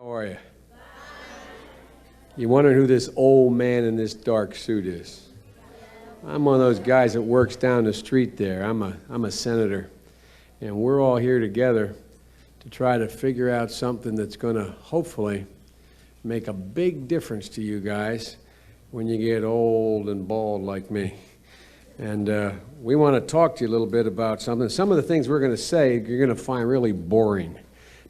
How are you? You wondering who this old man in this dark suit is? I'm one of those guys that works down the street there. I'm a senator, and we're all here together to try to figure out something that's going to hopefully make a big difference to you guys when you get old and bald like me. And we want to talk to you a little bit about something. Some of the things we're going to say you're going to find really boring,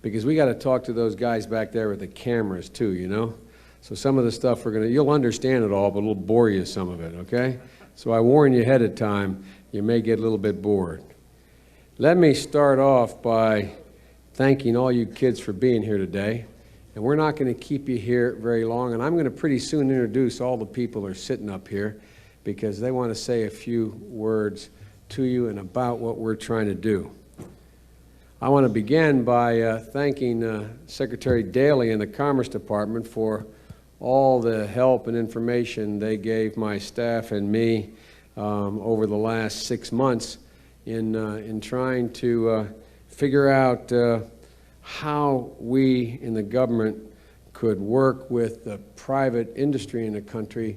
because we got to talk to those guys back there with the cameras too, you know? So some of the stuff you'll understand it all, but it'll bore you some of it, okay? So I warn you ahead of time, you may get a little bit bored. Let me start off by thanking all you kids for being here today. And we're not going to keep you here very long, and I'm going to pretty soon introduce all the people who are sitting up here, because they want to say a few words to you and about what we're trying to do. I want to begin by thanking Secretary Daley and the Commerce Department for all the help and information they gave my staff and me over the last 6 months in trying to figure out how we in the government could work with the private industry in the country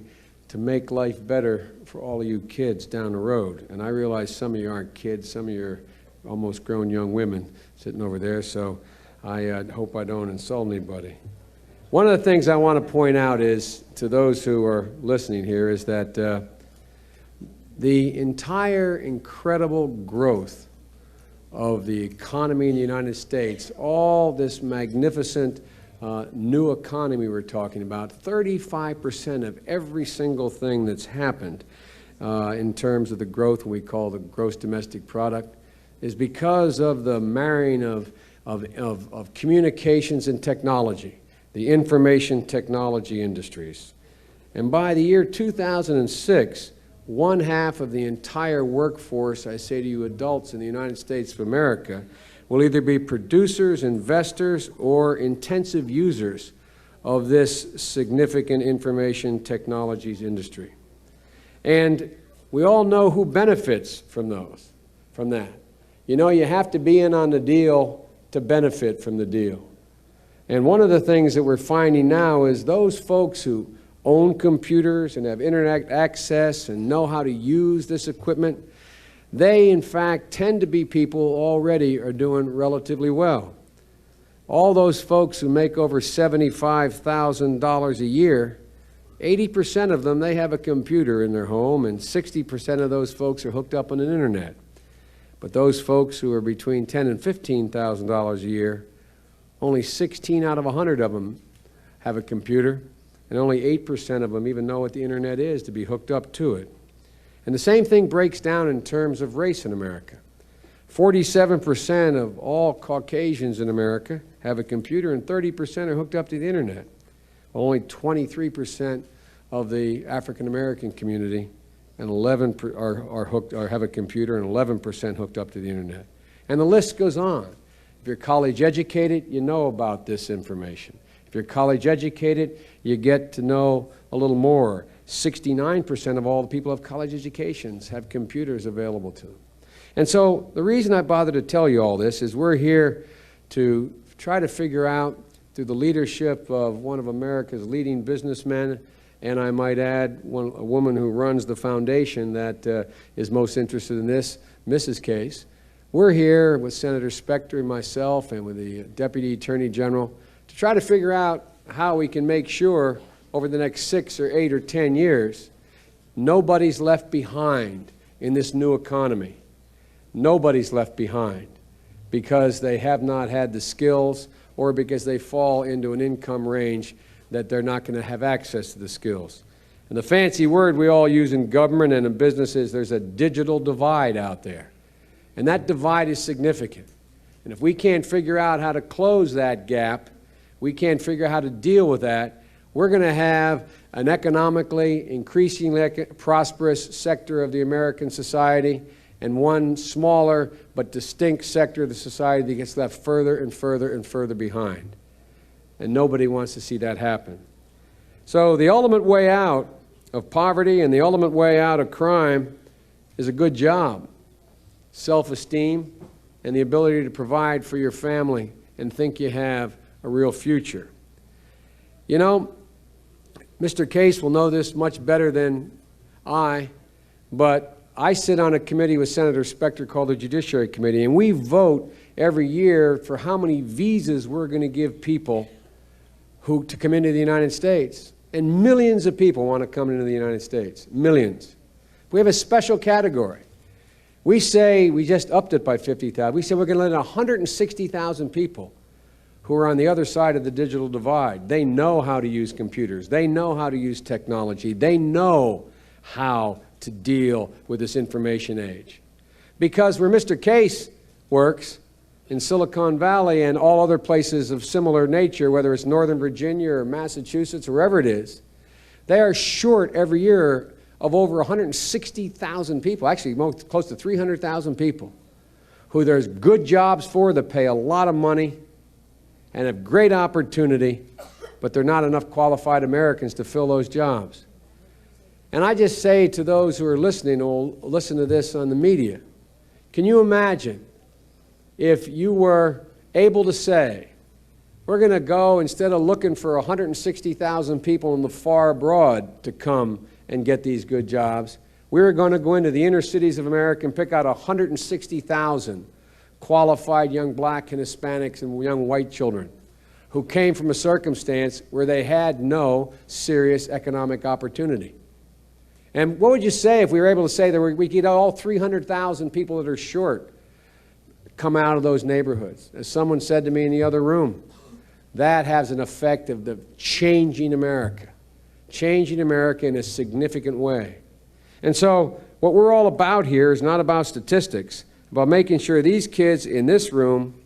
to make life better for all of you kids down the road. And I realize some of you aren't kids, some of you are almost grown young women sitting over there, so I hope I don't insult anybody. One of the things I want to point out is, to those who are listening here, is that the entire incredible growth of the economy in the United States, all this magnificent new economy we're talking about, 35% of every single thing that's happened in terms of the growth we call the gross domestic product, is because of the marrying of communications and technology, the information technology industries. And by the year 2006, 1/2 of the entire workforce, I say to you adults in the United States of America, will either be producers, investors, or intensive users of this significant information technologies industry. And we all know who benefits from that. You know, you have to be in on the deal to benefit from the deal. And one of the things that we're finding now is those folks who own computers and have internet access and know how to use this equipment, they in fact tend to be people already are doing relatively well. All those folks who make over $75,000 a year, 80% of them, they have a computer in their home, and 60% of those folks are hooked up on the internet. But those folks who are between $10,000 and $15,000 a year, only 16 out of 100 of them have a computer, and only 8% of them even know what the internet is to be hooked up to it. And the same thing breaks down in terms of race in America. 47% of all Caucasians in America have a computer, and 30% are hooked up to the internet. Only 23% of the African American community and 11% have a computer, and 11% hooked up to the internet. And the list goes on. If you're college educated, you know about this information. If you're college educated, you get to know a little more. 69% of all the people who have college educations have computers available to them. And so the reason I bother to tell you all this is we're here to try to figure out, through the leadership of one of America's leading businessmen, and I might add a woman who runs the foundation that is most interested in this, Mrs. Case. We're here with Senator Specter and myself and with the Deputy Attorney General to try to figure out how we can make sure over the next 6 or 8 or 10 years, nobody's left behind in this new economy. Nobody's left behind because they have not had the skills or because they fall into an income range that they're not going to have access to the skills. And the fancy word we all use in government and in business is there's a digital divide out there. And that divide is significant. And if we can't figure out how to close that gap, we can't figure out how to deal with that, we're going to have an economically increasingly prosperous sector of the American society and one smaller but distinct sector of the society that gets left further and further and further behind. And nobody wants to see that happen. So the ultimate way out of poverty and the ultimate way out of crime is a good job, self-esteem, and the ability to provide for your family and think you have a real future. You know, Mr. Case will know this much better than I, but I sit on a committee with Senator Specter called the Judiciary Committee, and we vote every year for how many visas we're going to give people to come into the United States. And millions of people want to come into the United States. Millions. We have a special category. We say, we just upped it by 50,000. We said we're going to let 160,000 people who are on the other side of the digital divide. They know how to use computers. They know how to use technology. They know how to deal with this information age. Because where Mr. Case works, in Silicon Valley and all other places of similar nature, whether it's Northern Virginia or Massachusetts, or wherever it is, they are short every year of over 160,000 people, actually close to 300,000 people, who there's good jobs for that pay a lot of money and have great opportunity, but there are not enough qualified Americans to fill those jobs. And I just say to those who are listening, or will listen to this on the media, can you imagine if you were able to say, we're going to go, instead of looking for 160,000 people in the far abroad to come and get these good jobs, we're going to go into the inner cities of America and pick out 160,000 qualified young black and Hispanics and young white children who came from a circumstance where they had no serious economic opportunity. And what would you say if we were able to say that we could get all 300,000 people that are short come out of those neighborhoods? As someone said to me in the other room, that has an effect of the changing America in a significant way. And so what we're all about here is not about statistics, about making sure these kids in this room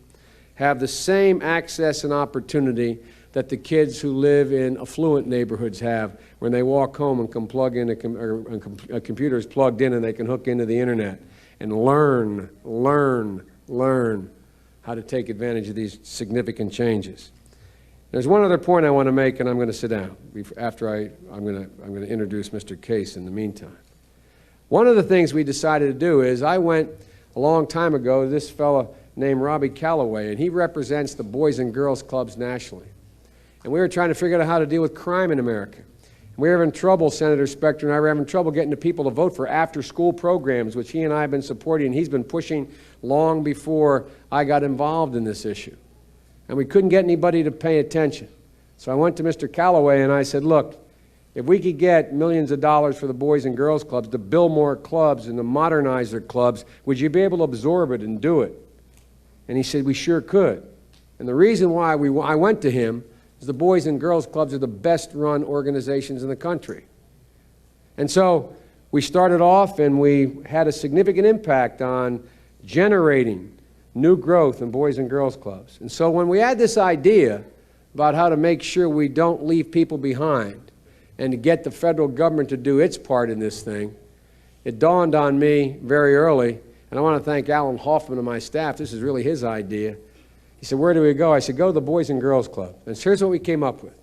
have the same access and opportunity that the kids who live in affluent neighborhoods have when they walk home and can plug in a computer is plugged in and they can hook into the internet and learn how to take advantage of these significant changes. There's one other point I want to make, and I'm going to sit down after I'm going to introduce Mr. Case in the meantime. One of the things we decided to do is I went a long time ago to this fellow named Robbie Calloway, and he represents the Boys and Girls Clubs nationally. And we were trying to figure out how to deal with crime in America. And we were having trouble, Senator Specter and I were having trouble getting the people to vote for after-school programs, which he and I have been supporting, and he's been pushing long before I got involved in this issue. And we couldn't get anybody to pay attention. So I went to Mr. Calloway and I said, look, if we could get millions of dollars for the Boys and Girls Clubs to build more clubs and to modernize their clubs, would you be able to absorb it and do it? And he said, we sure could. And the reason why I went to him is the Boys and Girls Clubs are the best run organizations in the country. And so we started off and we had a significant impact on generating new growth in Boys and Girls Clubs. And so when we had this idea about how to make sure we don't leave people behind and to get the federal government to do its part in this thing, it dawned on me very early, and I want to thank Alan Hoffman and my staff, this is really his idea. He said, where do we go? I said, go to the Boys and Girls Club. And here's what we came up with.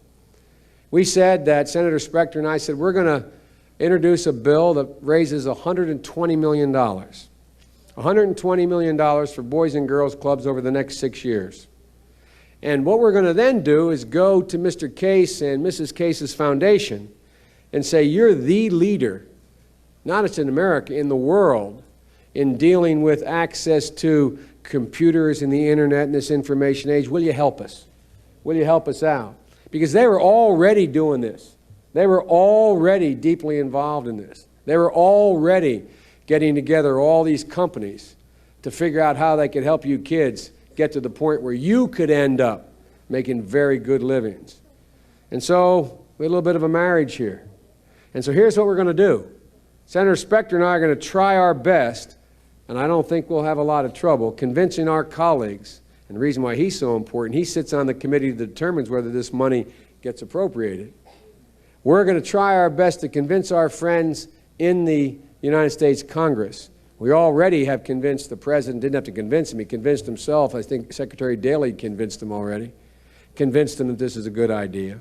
We said that Senator Specter and I said, we're going to introduce a bill that raises $120 million. $120 million for Boys and Girls Clubs over the next 6 years. And what we're going to then do is go to Mr. Case and Mrs. Case's foundation and say, you're the leader, not just in America, in the world, in dealing with access to computers and the internet and this information age. Will you help us? Will you help us out? Because they were already doing this. They were already deeply involved in this. They were already getting together all these companies to figure out how they could help you kids get to the point where you could end up making very good livings. And so we had a little bit of a marriage here. And so here's what we're going to do. Senator Specter and I are going to try our best, and I don't think we'll have a lot of trouble, convincing our colleagues, and the reason why he's so important, he sits on the committee that determines whether this money gets appropriated. We're going to try our best to convince our friends in the United States Congress. We already have convinced the President, didn't have to convince him, he convinced himself. I think Secretary Daley convinced him already, convinced him that this is a good idea.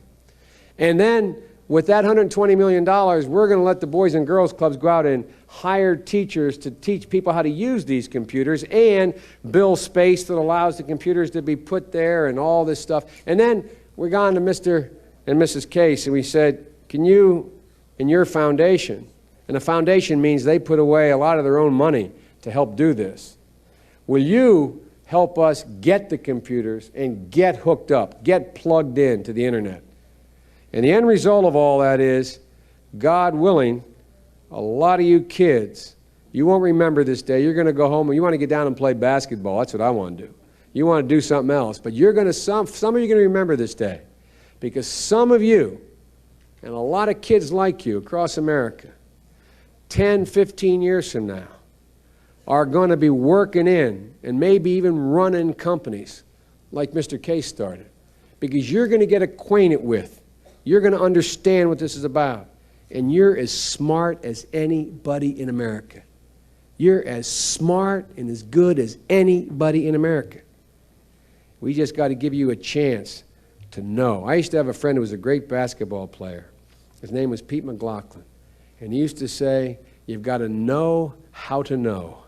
And then with that $120 million, we're going to let the Boys and Girls Clubs go out and hire teachers to teach people how to use these computers and build space that allows the computers to be put there and all this stuff. And then we're gone to Mr. and Mrs. Case, and we said, can you, in your foundation, and a foundation means they put away a lot of their own money to help do this, will you help us get the computers and get hooked up, get plugged in to the internet? And the end result of all that is, God willing, a lot of you kids, you won't remember this day. You're going to go home and you want to get down and play basketball. That's what I want to do. You want to do something else. But you're going to, some of you are going to remember this day. Because some of you, and a lot of kids like you across America, 10, 15 years from now, are going to be working in and maybe even running companies like Mr. Case started. Because you're going to get acquainted with, you're going to understand what this is about. And you're as smart as anybody in America. You're as smart and as good as anybody in America. We just got to give you a chance to know. I used to have a friend who was a great basketball player. His name was Pete McLaughlin. And he used to say, you've got to know how to know.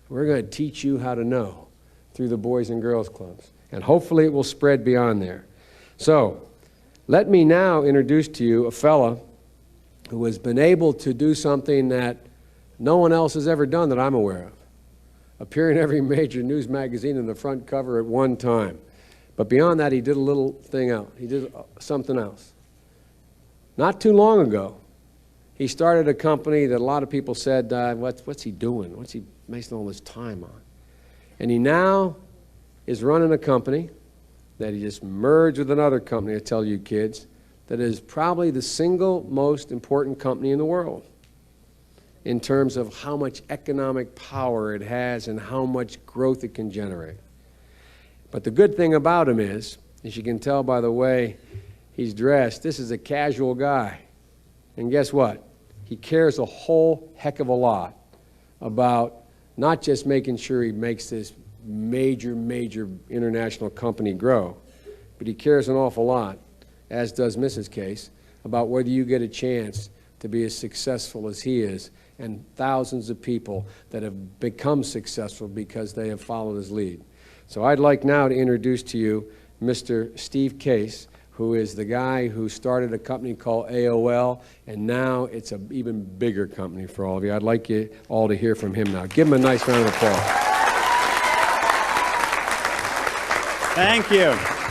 We're going to teach you how to know through the Boys and Girls Clubs. And hopefully it will spread beyond there. So, let me now introduce to you a fella who has been able to do something that no one else has ever done that I'm aware of. Appear in every major news magazine in the front cover at one time. But beyond that, he did a little thing else. He did something else. Not too long ago, he started a company that a lot of people said, what's he doing? What's he wasting all this time on? And he now is running a company that he just merged with another company, I tell you kids, that is probably the single most important company in the world in terms of how much economic power it has and how much growth it can generate. But the good thing about him is, as you can tell by the way he's dressed, this is a casual guy. And guess what? He cares a whole heck of a lot about not just making sure he makes this major international company grow, but he cares an awful lot, as does Mrs. Case, about whether you get a chance to be as successful as he is, and thousands of people that have become successful because they have followed his lead. So I'd like now to introduce to you Mr. Steve Case, who is the guy who started a company called AOL, and now it's an even bigger company for all of you. I'd like you all to hear from him now. Give him a nice round of applause. Thank you.